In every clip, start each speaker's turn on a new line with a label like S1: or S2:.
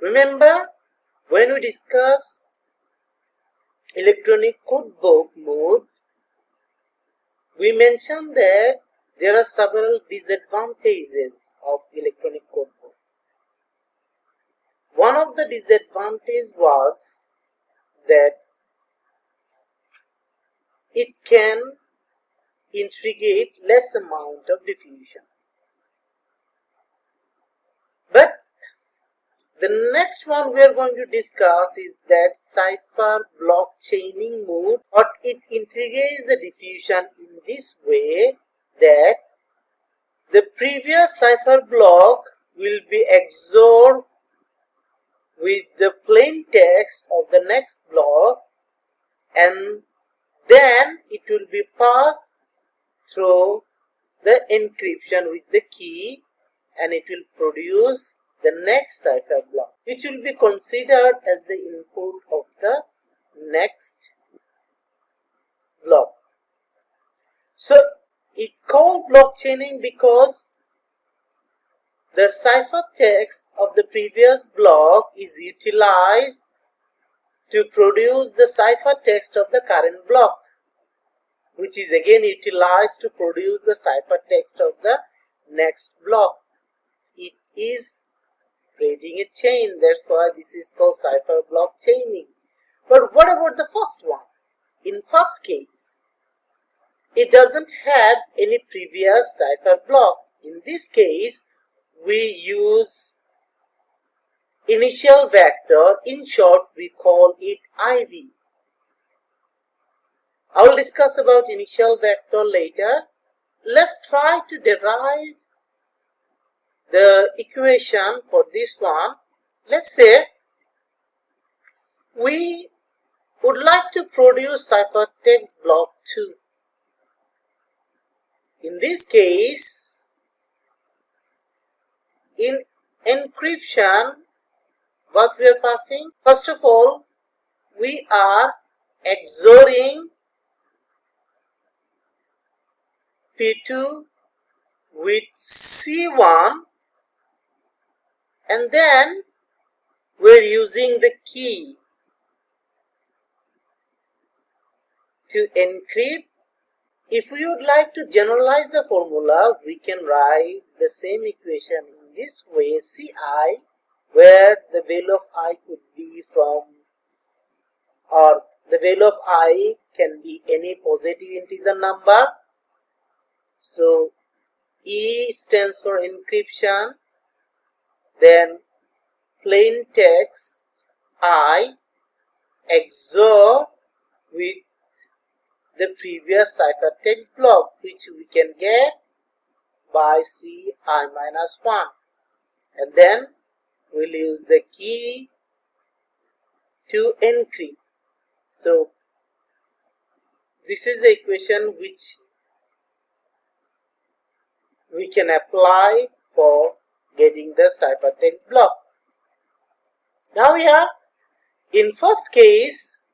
S1: Remember, when we discuss electronic code book mode, we mentioned that there are several disadvantages of electronic code book. One of the disadvantages was that it can integrate less amount of diffusion. But the next one we are going to discuss is that cipher block chaining mode, or it integrates the diffusion in this way that the previous cipher block will be XORed with the plain text of the next block, and then it will be passed through the encryption with the key, and it will produce the next cipher block, which will be considered as the input of the next block. So it called block chaining because the ciphertext of the previous block is utilized to produce the ciphertext of the current block, which is again utilized to produce the ciphertext of the next block. It is creating a chain. That's why this is called cipher block chaining. But what about the first one? In first case, it doesn't have any previous cipher block. In this case, we use initial vector. In short, we call it IV. I will discuss about initial vector later. Let's try to derive the equation for this one. Let's say we would like to produce ciphertext block 2. In this case, in encryption, what we are passing? First of all, we are XORing P2 with C1, and then we're using the key to encrypt. If we would like to generalize the formula, we can write the same equation in this way: Ci, where the value of I could be from, or the value of I can be any positive integer number. So E stands for encryption, then plain text I XOR with the previous ciphertext block, which we can get by Ci minus 1, and then we'll use the key to encrypt. So this is the equation which we can apply for getting the ciphertext block. Now here, in first case,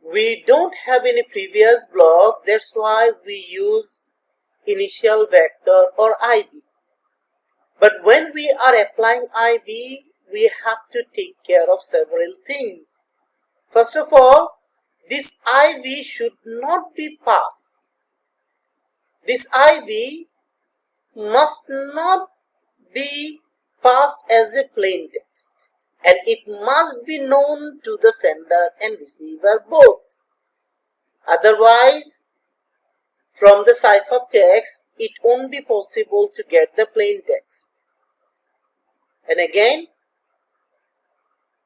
S1: we don't have any previous block. That's why we use initial vector or IB. But when we are applying IB, we have to take care of several things. First of all, this IB should not be passed. This IB must not be passed as a plain text, and it must be known to the sender and receiver both. Otherwise, from the ciphertext, it won't be possible to get the plain text. And again,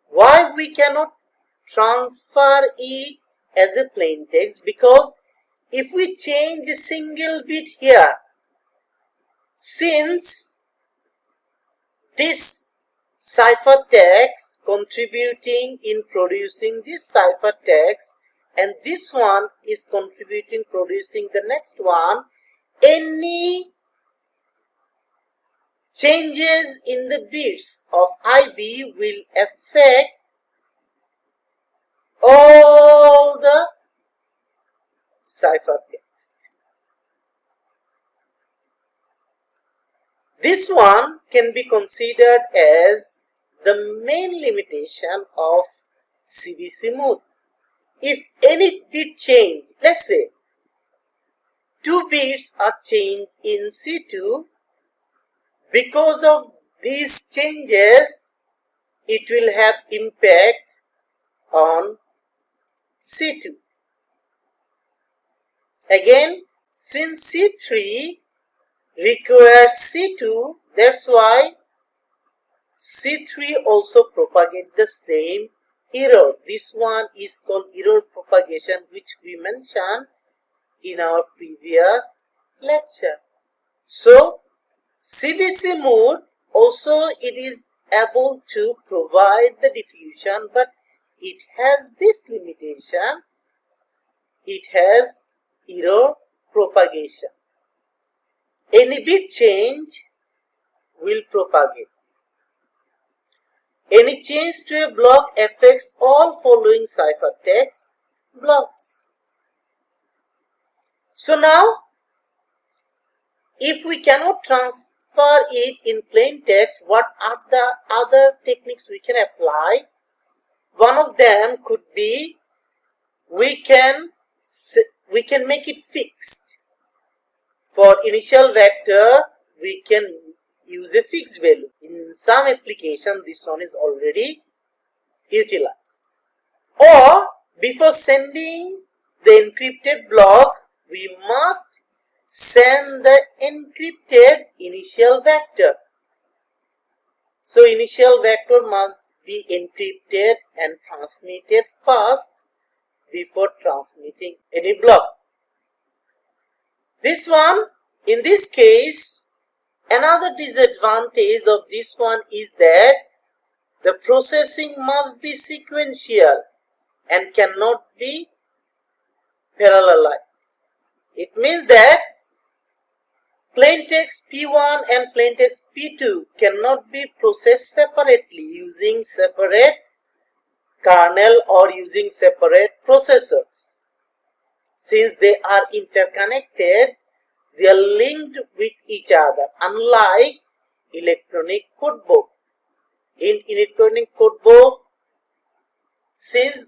S1: why we cannot transfer it as a plain text? Because if we change a single bit here, since this ciphertext contributing in producing this ciphertext, and this one is contributing producing the next one, any changes in the bits of IB will affect all the ciphertext. This one can be considered as the main limitation of CVC mode. If any bit change, let's say 2 bits are changed in C2, because of these changes, it will have impact on C2. Again, since C3 requires C2, that's why C3 also propagate the same error. This one is called error propagation, which we mentioned in our previous lecture. So, CVC mode also it is able to provide the diffusion, but it has this limitation. It has error propagation. Any bit change will propagate. Any change to a block affects all following ciphertext blocks. So now, if we cannot transfer it in plain text, what are the other techniques we can apply? One of them could be we can make it fixed. For initial vector, we can use a fixed value. In some application, this one is already utilized. Or before sending the encrypted block, we must send the encrypted initial vector. So initial vector must be encrypted and transmitted first before transmitting any block. This one, in this case, another disadvantage of this one is that the processing must be sequential and cannot be parallelized. It means that plaintext P1 and plaintext P2 cannot be processed separately using separate kernel or using separate processors. Since they are interconnected, they are linked with each other, unlike electronic codebook. In electronic codebook, since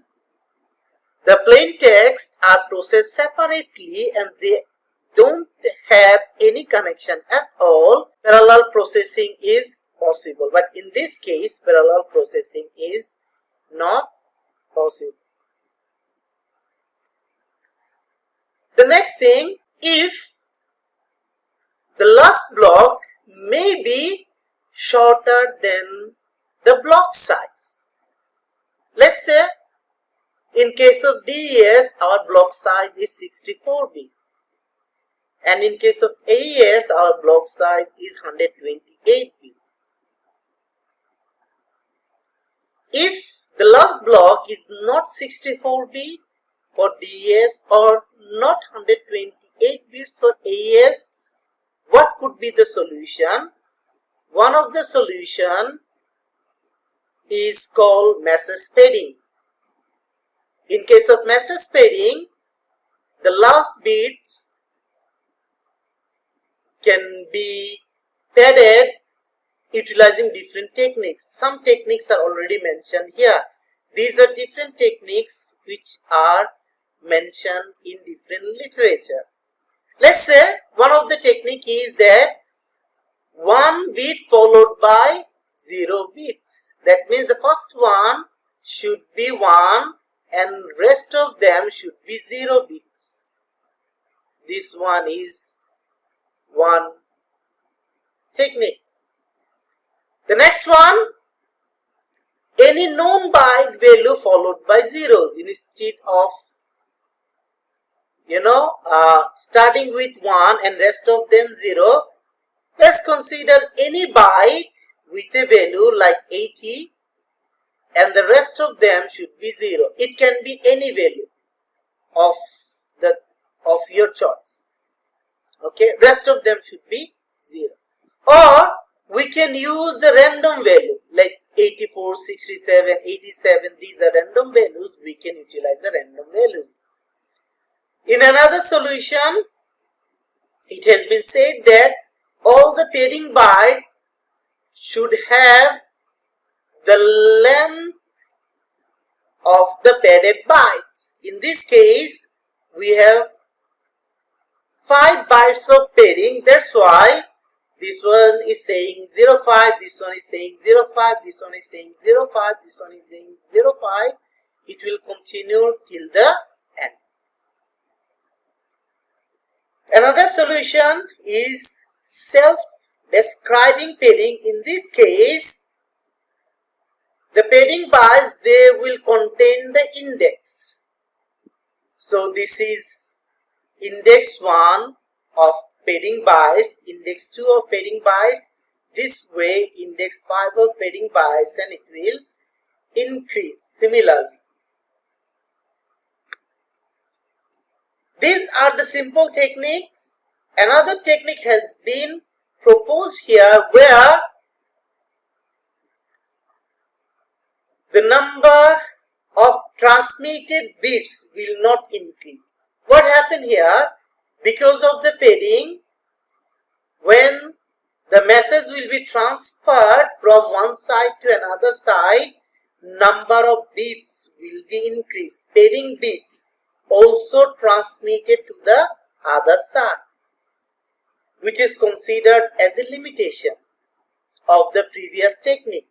S1: the plain text are processed separately and they don't have any connection at all, parallel processing is possible. But in this case, parallel processing is not possible. The next thing, if the last block may be shorter than the block size. Let's say in case of DES, our block size is 64 bit. And in case of AES, our block size is 128 bit. If the last block is not 64 bit for DES or not 128 bits for AES, what could be the solution? One of the solution is called message padding. In case of message padding, the last bits can be padded utilizing different techniques. Some techniques are already mentioned here. These are different techniques which are mentioned in different literature. Let's say one of the technique is that 1 bit followed by 0 bits. That means the first one should be 1 and rest of them should be 0 bits. This one is one technique. The next one, any known byte value followed by zeros instead of starting with 1 and rest of them 0. Let's consider any byte with a value like 80 and the rest of them should be 0. It can be any value of your choice. Okay, rest of them should be 0. Or we can use the random value like 84, 67, 87. These are random values. We can utilize the random values. In another solution, it has been said that all the pairing byte should have the length of the padded bytes. In this case, we have 5 bytes of padding. That's why this one is saying 05, this one is saying 05, this one is saying 05, this one is saying 05. It will continue till the end. Another solution is self-describing padding. In this case, the padding bytes, they will contain the index. So this is index 1 of padding bytes, index 2 of padding bytes. This way index 5 of padding bytes, and it will increase similarly. These are the simple techniques. Another technique has been proposed here where the number of transmitted bits will not increase. What happened here? Because of the padding, when the message will be transferred from one side to another side, number of bits will be increased. Padding bits also transmitted to the other side, which is considered as a limitation of the previous technique.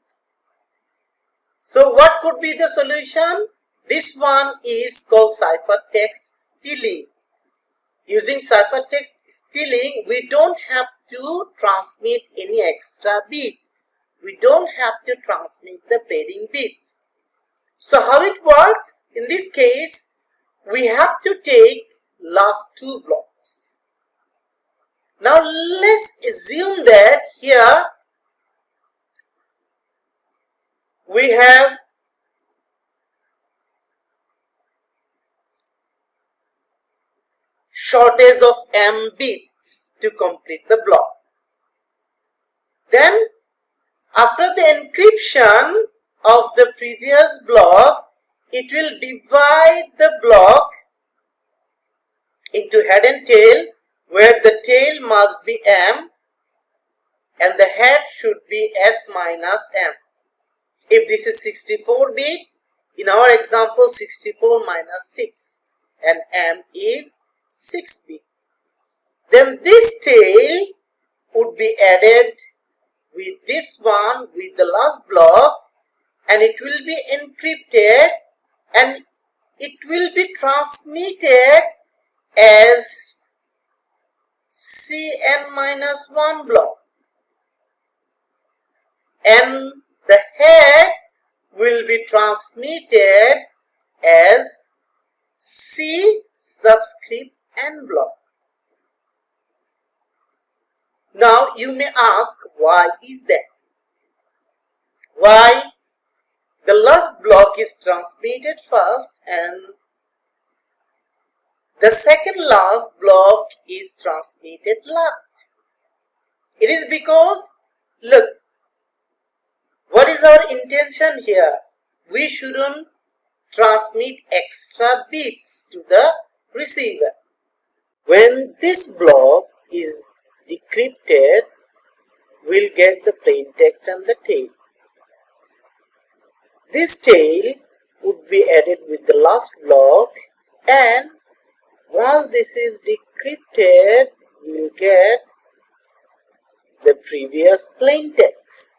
S1: So what could be the solution? This one is called ciphertext stealing. Using ciphertext stealing, we don't have to transmit any extra bit. We don't have to transmit the padding bits. So how it works? In this case, we have to take last 2 blocks. Now let's assume that here we have shortage of m bits to complete the block. Then after the encryption of the previous block, it will divide the block into head and tail, where the tail must be m and the head should be s minus m. If this is 64 bit, in our example 64 minus 6, and m is 6 bit. Then this tail would be added with this one, with the last block, and it will be encrypted and it will be transmitted as Cn-1 block, and the head will be transmitted as C subscript n block. Now you may ask, why is that? Why the last block is transmitted first and the second last block is transmitted last? It is because, look, what is our intention here? We shouldn't transmit extra bits to the receiver. When this block is decrypted, we'll get the plain text and the tail. This tail would be added with the last block, and once this is decrypted, we'll get the previous plain text.